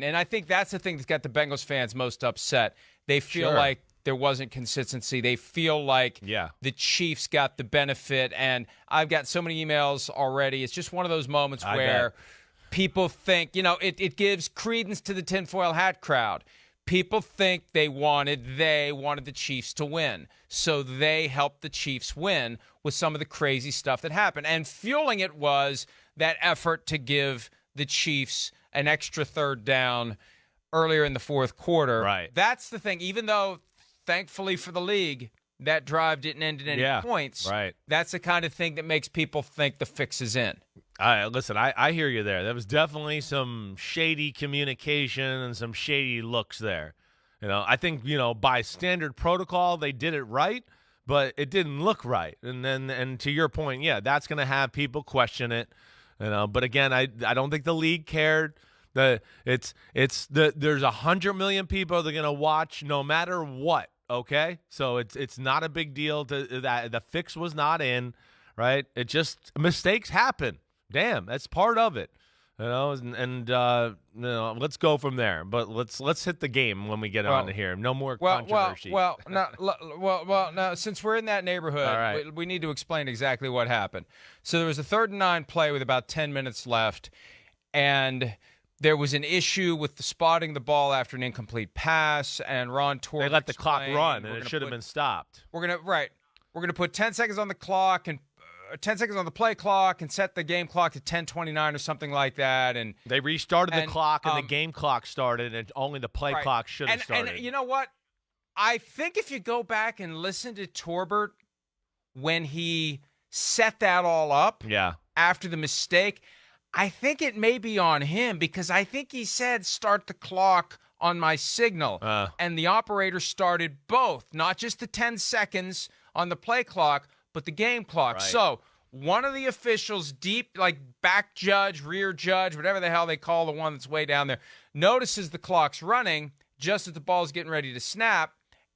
And I think that's the thing that's got the Bengals fans most upset. They feel like there wasn't consistency. They feel like the Chiefs got the benefit. And I've got so many emails already. It's just one of those moments where people think, it gives credence to the tinfoil hat crowd. People think they wanted the Chiefs to win. So they helped the Chiefs win with some of the crazy stuff that happened. And fueling it was that effort to give the Chiefs an extra third down earlier in the fourth quarter. Right. That's the thing. Even though, thankfully for the league, that drive didn't end in any points. Right. That's the kind of thing that makes people think the fix is in. Listen, I hear you there. There was definitely some shady communication and some shady looks there. I think, by standard protocol, they did it right, but it didn't look right. And to your point, that's going to have people question it. But again, I don't think the league cared. There's 100 million people that are going to watch no matter what. Okay, so it's not a big deal that the fix was not in, right? It just mistakes happen. Damn, that's part of it, And let's go from there. But let's hit the game when we get on to here. No more controversy. Now since we're in that neighborhood, all right. we need to explain exactly what happened. So there was a 3rd and 9 play with about 10 minutes left, and there was an issue with the spotting the ball after an incomplete pass, and Ron Torbert they let the clock run, and it should have been stopped. We're gonna put 10 seconds on the clock and 10 seconds on the play clock and set the game clock to 10:29 or something like that. And they restarted the clock, and the game clock started, and only the play clock should have started. And you know what? I think if you go back and listen to Torbert when he set that all up after the mistake, I think it may be on him, because I think he said start the clock on my signal. And the operator started both, not just the 10 seconds on the play clock, but the game clock. Right. So one of the officials, deep, like back judge, rear judge, whatever the hell they call the one that's way down there, notices the clock's running just as the ball's getting ready to snap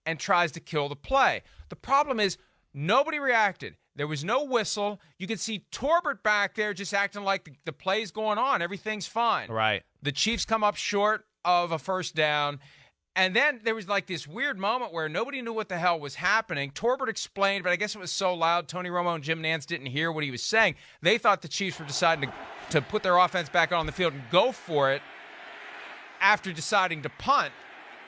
and tries to kill the play. The problem is nobody reacted. There was no whistle. You could see Torbert back there just acting like the play's going on. Everything's fine. Right. The Chiefs come up short of a first down. And then there was like this weird moment where nobody knew what the hell was happening. Torbert explained, but I guess it was so loud, Tony Romo and Jim Nantz didn't hear what he was saying. They thought the Chiefs were deciding to put their offense back on the field and go for it after deciding to punt.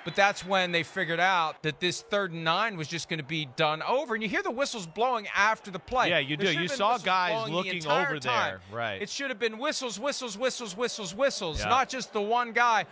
But that's when they figured out that this 3rd and 9 was just going to be done over. And you hear the whistles blowing after the play. Yeah, you do. You saw guys looking over there. Right. It should have been whistles, not just the one guy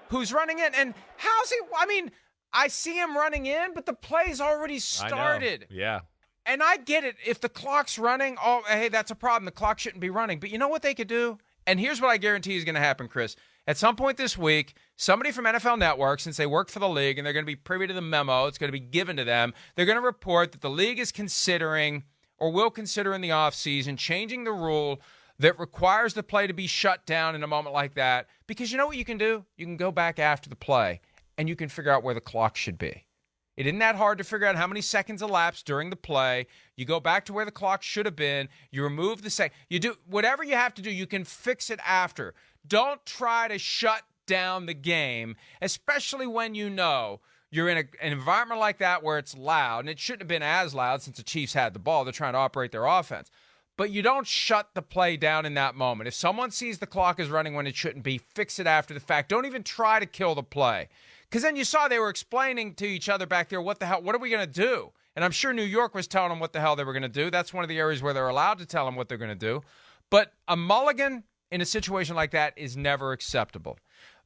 who's running in. And how's he? I mean, I see him running in, but the play's already started. I know. Yeah. And I get it. If the clock's running, hey, that's a problem. The clock shouldn't be running. But you know what they could do? And here's what I guarantee is going to happen, Chris. At some point this week, somebody from NFL Network, since they work for the league and they're going to be privy to the memo, it's going to be given to them, they're going to report that the league is considering or will consider in the offseason changing the rule that requires the play to be shut down in a moment like that. Because you know what you can do? You can go back after the play and you can figure out where the clock should be. It isn't that hard to figure out how many seconds elapsed during the play. You go back to where the clock should have been. You remove the second. You do whatever you have to do. You can fix it after. Don't try to shut down the game, especially when you know you're in an environment like that where it's loud. And it shouldn't have been as loud since the Chiefs had the ball. They're trying to operate their offense. But you don't shut the play down in that moment. If someone sees the clock is running when it shouldn't be, fix it after the fact. Don't even try to kill the play. Because then you saw they were explaining to each other back there, what the hell, what are we going to do? And I'm sure New York was telling them what the hell they were going to do. That's one of the areas where they're allowed to tell them what they're going to do. But a mulligan in a situation like that is never acceptable.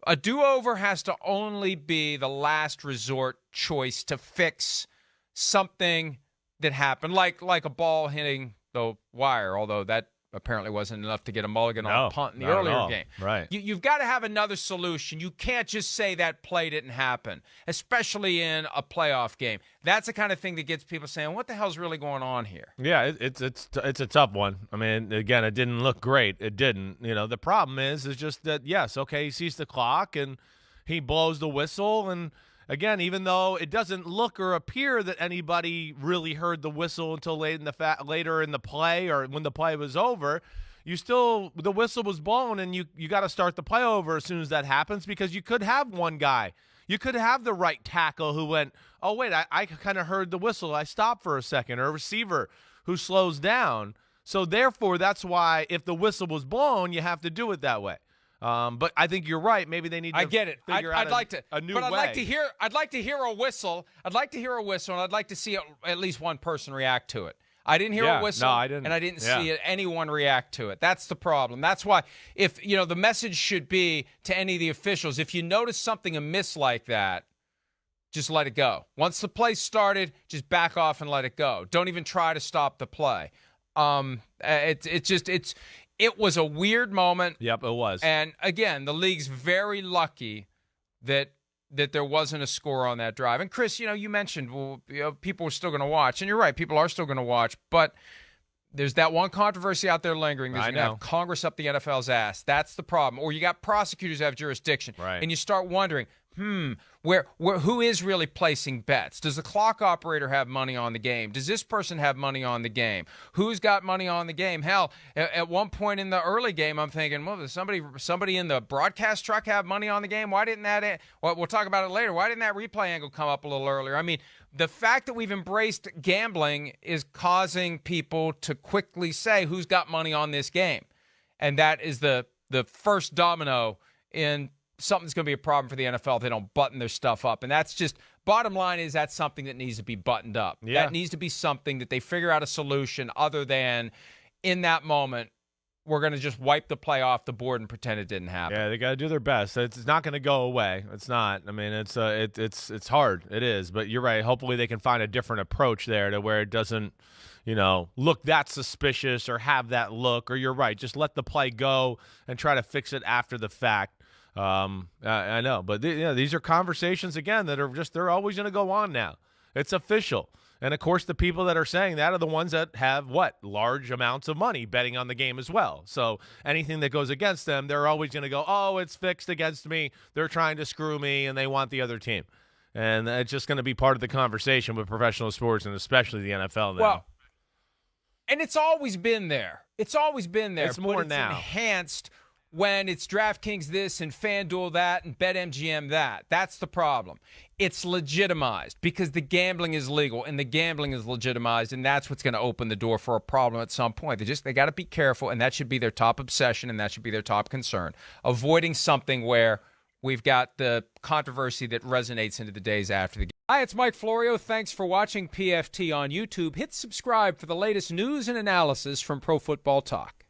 A do-over has to only be the last resort choice to fix something that happened, like a ball hitting the wire, although that apparently wasn't enough to get a mulligan on a punt in the earlier game. Right. You've got to have another solution. You can't just say that play didn't happen, especially in a playoff game. That's the kind of thing that gets people saying, what the hell's really going on here? Yeah, it's a tough one. I mean, again, it didn't look great. It didn't. You know, the problem is just that, yes, okay, he sees the clock and he blows the whistle, and again, even though it doesn't look or appear that anybody really heard the whistle until later in the play or when the play was over, the whistle was blown, and you got to start the play over as soon as that happens, because you could have one guy. You could have the right tackle who went, oh, wait, I kind of heard the whistle. I stopped for a second, or a receiver who slows down. So, therefore, that's why if the whistle was blown, you have to do it that way. But I think you're right. Maybe they need to figure out a new way. I'd like to hear a whistle. I'd like to hear a whistle, and I'd like to see at least one person react to it. I didn't hear a whistle, no, I didn't. And I didn't see anyone react to it. That's the problem. That's why, if the message should be to any of the officials, if you notice something amiss like that, just let it go. Once the play started, just back off and let it go. Don't even try to stop the play. It was a weird moment. Yep, it was. And again, the league's very lucky that there wasn't a score on that drive. And Chris, you mentioned people are still going to watch, and you're right, people are still going to watch, but there's that one controversy out there lingering. There's going to have Congress up the NFL's ass. That's the problem. Or you got prosecutors who have jurisdiction, right. And you start wondering, who is really placing bets? Does the clock operator have money on the game? Does this person have money on the game? Who's got money on the game? Hell, at one point in the early game, I'm thinking, well, does somebody in the broadcast truck have money on the game? Why didn't that? Well, we'll talk about it later. Why didn't that replay angle come up a little earlier? I mean, the fact that we've embraced gambling is causing people to quickly say who's got money on this game, and that is the first domino in something's going to be a problem for the NFL if they don't button their stuff up. And that's just, bottom line is, that's something that needs to be buttoned up. Yeah. That needs to be something that they figure out a solution other than, in that moment, we're going to just wipe the play off the board and pretend it didn't happen. Yeah, they got to do their best. It's not going to go away. It's not. I mean, it's hard. It is. But you're right. Hopefully they can find a different approach there to where it doesn't, look that suspicious or have that look. Or you're right. Just let the play go and try to fix it after the fact. I know, but these are conversations again that are they're always going to go on now. It's official. And of course, the people that are saying that are the ones that have large amounts of money betting on the game as well. So anything that goes against them, they're always going to go, oh, it's fixed against me. They're trying to screw me and they want the other team. And it's just going to be part of the conversation with professional sports and especially the NFL now. Well, and it's always been there. It's always been there. It's more now. Enhanced when it's DraftKings this and FanDuel that and BetMGM that. That's the problem. It's legitimized because the gambling is legal and the gambling is legitimized, and that's what's going to open the door for a problem at some point. They got to be careful, and that should be their top obsession, and that should be their top concern. Avoiding something where we've got the controversy that resonates into the days after the game. Hi, it's Mike Florio. Thanks for watching PFT on YouTube. Hit subscribe for the latest news and analysis from Pro Football Talk.